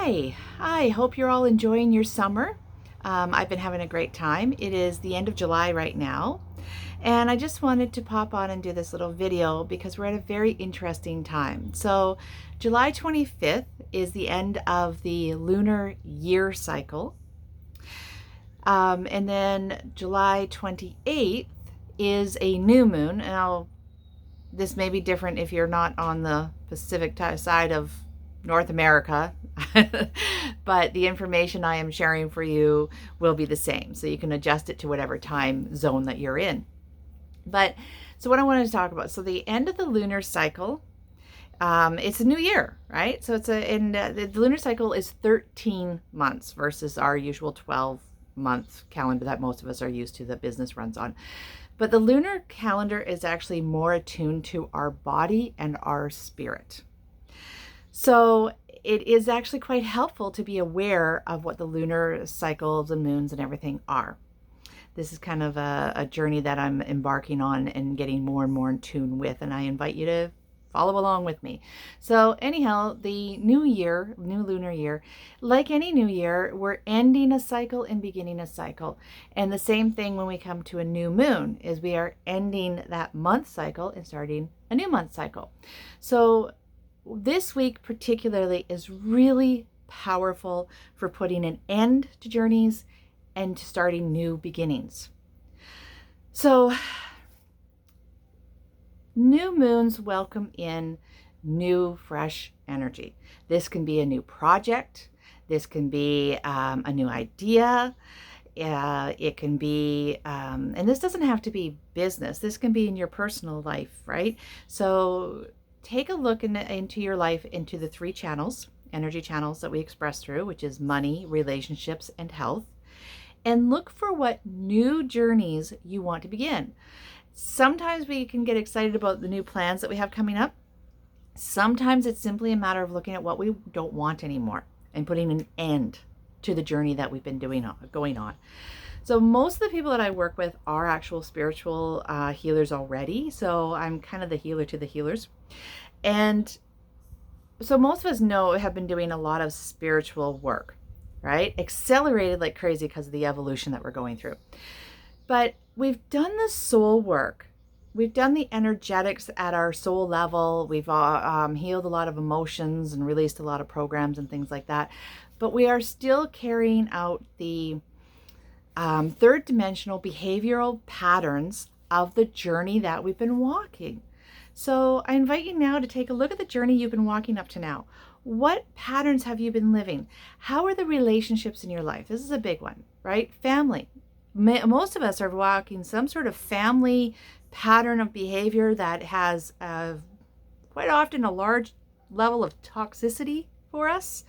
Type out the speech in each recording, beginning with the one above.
Hi, I hope you're all enjoying your summer. I've been having a great time. It is the end of July right now, and I just wanted to pop on and do this little video because we're at a very interesting time. So, July 25th is the end of the lunar year cycle, and then July 28th is a new moon. Now, this may be different if you're not on the Pacific side of North America, but the information I am sharing for you will be the same. So you can adjust it to whatever time zone that you're in. But so what I wanted to talk about, so the end of the lunar cycle, it's a new year, right? So the lunar cycle is 13 months versus our usual 12-month calendar that most of us are used to, that business runs on. But the lunar calendar is actually more attuned to our body and our spirit. So it is actually quite helpful to be aware of what the lunar cycles and moons and everything are. This is kind of a journey that I'm embarking on and getting more and more in tune with, and I invite you to follow along with me. So anyhow, the new year, new lunar year, like any new year, we're ending a cycle and beginning a cycle. And the same thing when we come to a new moon is we are ending that month cycle and starting a new month cycle. So this week particularly is really powerful for putting an end to journeys and to starting new beginnings. So new moons welcome in new, fresh energy. This can be a new project. This can be a new idea. It can be, and this doesn't have to be business. This can be in your personal life, right? So take a look into your life, into the three channels, energy channels that we express through, which is money, relationships, and health, and look for what new journeys you want to begin. Sometimes we can get excited about the new plans that we have coming up. Sometimes it's simply a matter of looking at what we don't want anymore and putting an end to the journey that we've been going on. So most of the people that I work with are actual spiritual healers already. So I'm kind of the healer to the healers. And so most of us have been doing a lot of spiritual work, right? Accelerated like crazy because of the evolution that we're going through. But we've done the soul work. We've done the energetics at our soul level. We've healed a lot of emotions and released a lot of programs and things like that. But we are still carrying out the third dimensional behavioral patterns of the journey that we've been walking. So I invite you now to take a look at the journey you've been walking up to now. What patterns have you been living? How are the relationships in your life? This is a big one, right? Family. Most of us are walking some sort of family pattern of behavior that has quite often a large level of toxicity for us.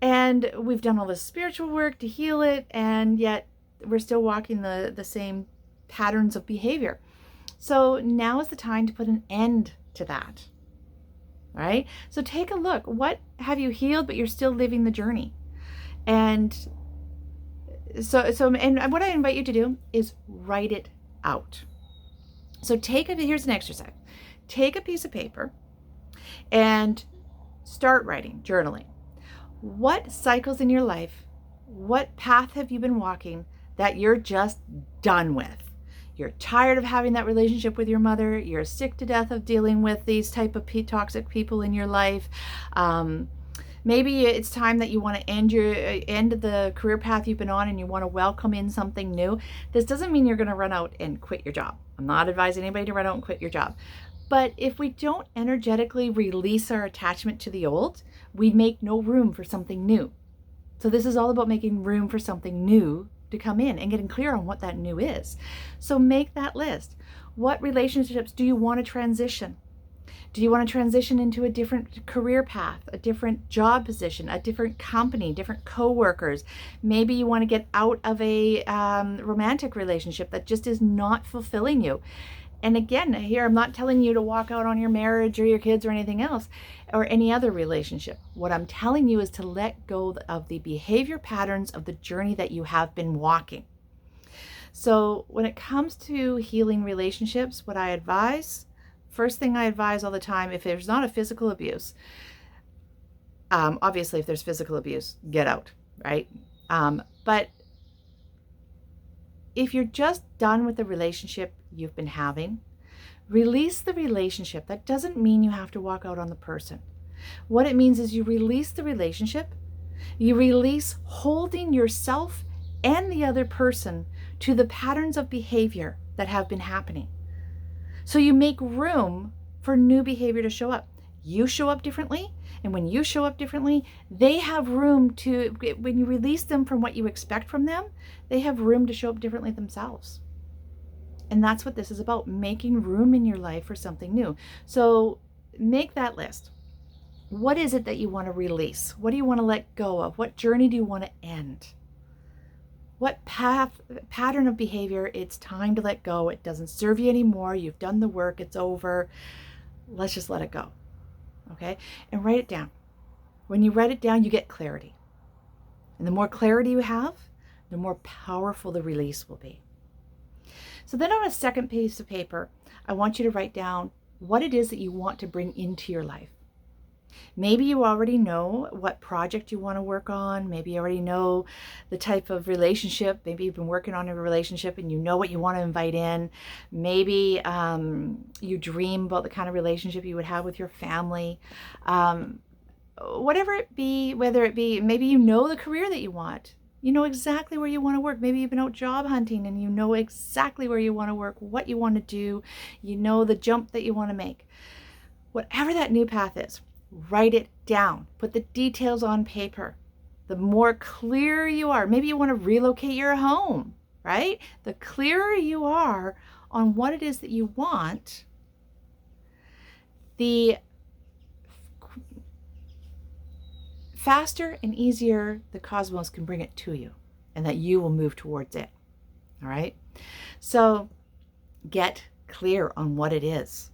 And we've done all this spiritual work to heal it, and yet we're still walking the same patterns of behavior. So now is the time to put an end to that, right? So take a look. What have you healed, but you're still living the journey? And and what I invite you to do is write it out. So here's an exercise. Take a piece of paper and start writing, journaling. What cycles in your life, what path have you been walking that you're just done with? You're tired of having that relationship with your mother. You're sick to death of dealing with these type of toxic people in your life. Maybe it's time that you want to end the career path you've been on and you want to welcome in something new. This doesn't mean you're going to run out and quit your job. I'm not advising anybody to run out and quit your job. But if we don't energetically release our attachment to the old, we make no room for something new. So this is all about making room for something new to come in and getting clear on what that new is. So make that list. What relationships do you want to transition? Do you want to transition into a different career path, a different job position, a different company, different coworkers? Maybe you want to get out of a romantic relationship that just is not fulfilling you. And again, here, I'm not telling you to walk out on your marriage or your kids or anything else or any other relationship. What I'm telling you is to let go of the behavior patterns of the journey that you have been walking. So when it comes to healing relationships, what I advise, first thing I advise all the time, if there's not a physical abuse, Obviously, if there's physical abuse, get out, right? But if you're just done with the relationship you've been having, release the relationship. That doesn't mean you have to walk out on the person. What it means is you release the relationship. You release holding yourself and the other person to the patterns of behavior that have been happening. So you make room for new behavior to show up. You show up differently, and when you show up differently, they have room to, when you release them from what you expect from them, they have room to show up differently themselves. And that's what this is about, making room in your life for something new. So make that list. What is it that you want to release? What do you want to let go of? What journey do you want to end? What pattern of behavior it's time to let go? It doesn't serve you anymore. You've done the work. It's over. Let's just let it go. Okay? And write it down. When you write it down, you get clarity. And the more clarity you have, the more powerful the release will be. So then on a second piece of paper, I want you to write down what it is that you want to bring into your life. Maybe you already know what project you want to work on. Maybe you already know the type of relationship. Maybe you've been working on a relationship and you know what you want to invite in. Maybe you dream about the kind of relationship you would have with your family. Whatever it be, whether it be, maybe you know the career that you want. You know exactly where you want to work. Maybe you've been out job hunting and you know exactly where you want to work, what you want to do. You know the jump that you want to make. Whatever that new path is, write it down. Put the details on paper. The more clear you are, maybe you want to relocate your home, right? The clearer you are on what it is that you want, the faster and easier the cosmos can bring it to you, and that you will move towards it. All right? So get clear on what it is.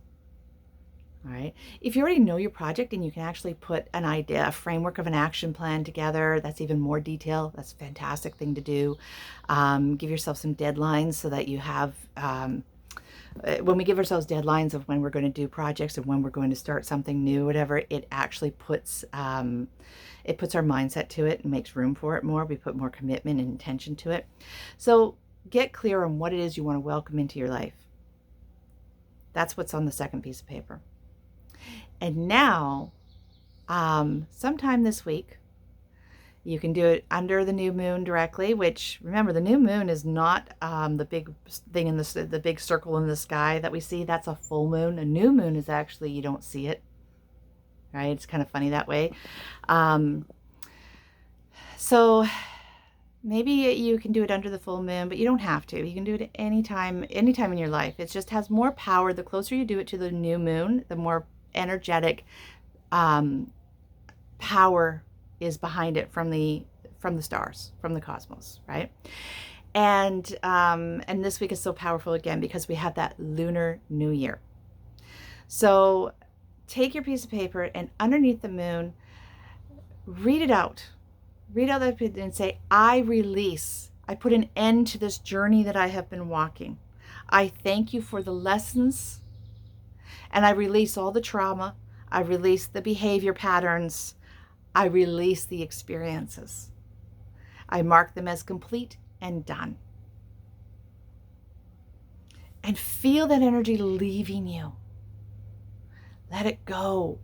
All right. If you already know your project and you can actually put an idea, a framework of an action plan together, that's even more detail. That's a fantastic thing to do. Give yourself some deadlines so that you have, when we give ourselves deadlines of when we're going to do projects and when we're going to start something new, whatever, it actually puts, it puts our mindset to it and makes room for it more. We put more commitment and intention to it. So get clear on what it is you want to welcome into your life. That's what's on the second piece of paper. And now, sometime this week, you can do it under the new moon directly, which, remember, the new moon is not the big thing in the big circle in the sky that we see. That's a full moon. A new moon is actually, you don't see it, right? It's kind of funny that way. So maybe you can do it under the full moon, but you don't have to. You can do it anytime in your life. It just has more power. The closer you do it to the new moon, the more energetic power is behind it from the stars, from the cosmos, right? And this week is so powerful again because we have that Lunar New Year. So take your piece of paper and underneath the moon, read it out. Read out that and say, I release. I put an end to this journey that I have been walking. I thank you for the lessons. And I release all the trauma. I release the behavior patterns. I release the experiences. I mark them as complete and done. And feel that energy leaving you. Let it go.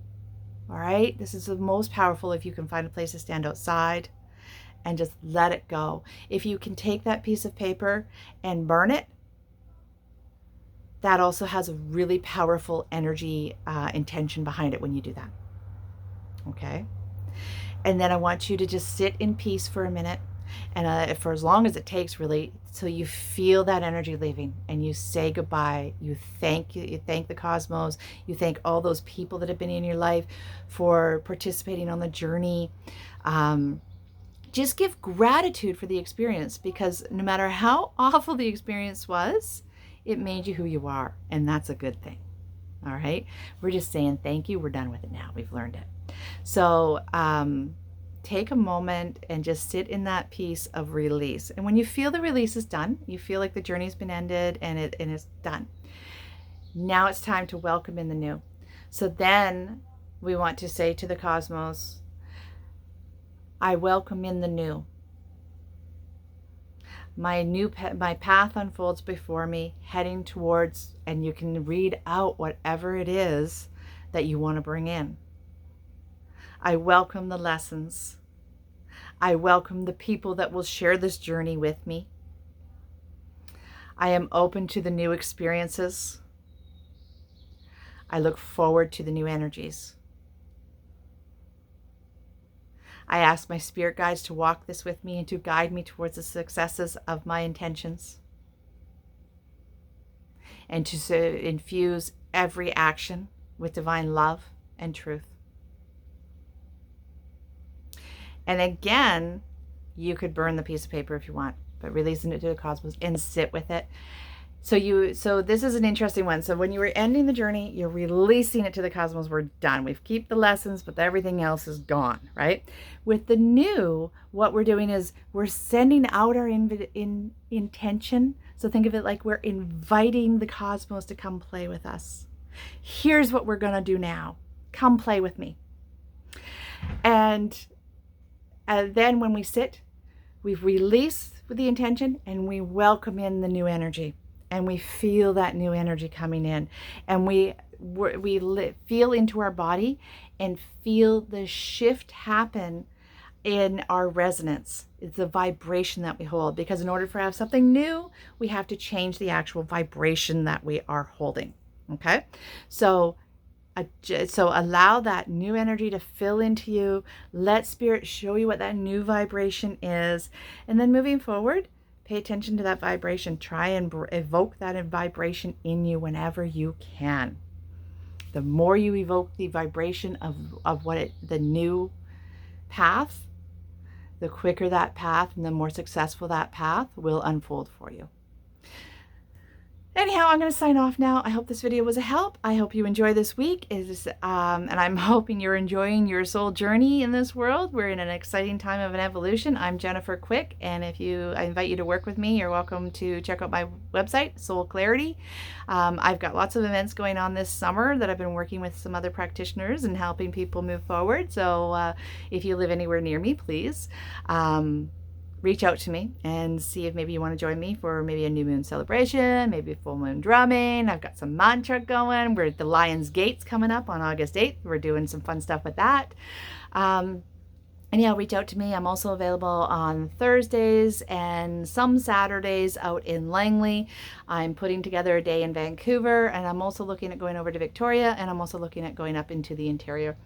All right? This is the most powerful if you can find a place to stand outside and just let it go. If you can take that piece of paper and burn it, that also has a really powerful energy intention behind it when you do that. Okay? And then I want you to just sit in peace for a minute, and for as long as it takes, really, so you feel that energy leaving and you say goodbye. You thank the cosmos. You thank all those people that have been in your life for participating on the journey. Just give gratitude for the experience, because no matter how awful the experience was, it made you who you are, and that's a good thing. All right? We're just saying thank you. We're done with it now. We've learned it. So take a moment and just sit in that piece of release. And when you feel the release is done, you feel like the journey's been ended and it's done. Now it's time to welcome in the new. So then we want to say to the cosmos, I welcome in the new. My path unfolds before me, heading towards, and you can read out whatever it is that you want to bring in. I welcome the lessons. I welcome the people that will share this journey with me. I am open to the new experiences. I look forward to the new energies. I ask my spirit guides to walk this with me and to guide me towards the successes of my intentions, and to infuse every action with divine love and truth. And again, you could burn the piece of paper if you want, but releasing it to the cosmos and sit with it. So this is an interesting one. So when you were ending the journey, you're releasing it to the cosmos. We're done. We've kept the lessons, but everything else is gone, right? With the new, what we're doing is we're sending out our intention. So think of it like we're inviting the cosmos to come play with us. Here's what we're going to do now. Come play with me. And then when we sit, we've released with the intention and we welcome in the new energy. And we feel that new energy coming in, and we feel into our body and feel the shift happen in our resonance. It's the vibration that we hold, because in order for have something new, we have to change the actual vibration that we are holding. Okay, so allow that new energy to fill into you. Let spirit show you what that new vibration is, and then moving forward, pay attention to that vibration. Try and evoke that vibration in you whenever you can. The more you evoke the vibration of the new path, the quicker that path and the more successful that path will unfold for you. Anyhow, I'm going to sign off now. I hope this video was a help. I hope you enjoy this week. And I'm hoping you're enjoying your soul journey in this world. We're in an exciting time of an evolution. I'm Jennifer Quick, and I invite you to work with me. You're welcome to check out my website, Soul Clarity. I've got lots of events going on this summer that I've been working with some other practitioners and helping people move forward. So if you live anywhere near me, please reach out to me and see if maybe you want to join me for maybe a new moon celebration, maybe full moon drumming. I've got some mantra going. We're at the Lion's Gates coming up on August 8th. We're doing some fun stuff with that. And yeah, reach out to me. I'm also available on Thursdays and some Saturdays out in Langley. I'm putting together a day in Vancouver, and I'm also looking at going over to Victoria, and I'm also looking at going up into the interior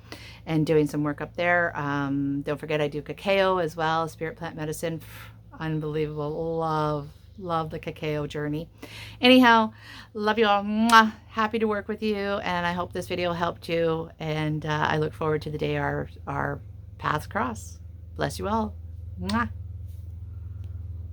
and doing some work up there. Don't forget I do cacao as well, spirit plant medicine. Unbelievable. Love the cacao journey. Anyhow, love you all. Mwah. Happy to work with you, and I hope this video helped you, and I look forward to the day our paths cross. Bless you all. Mwah.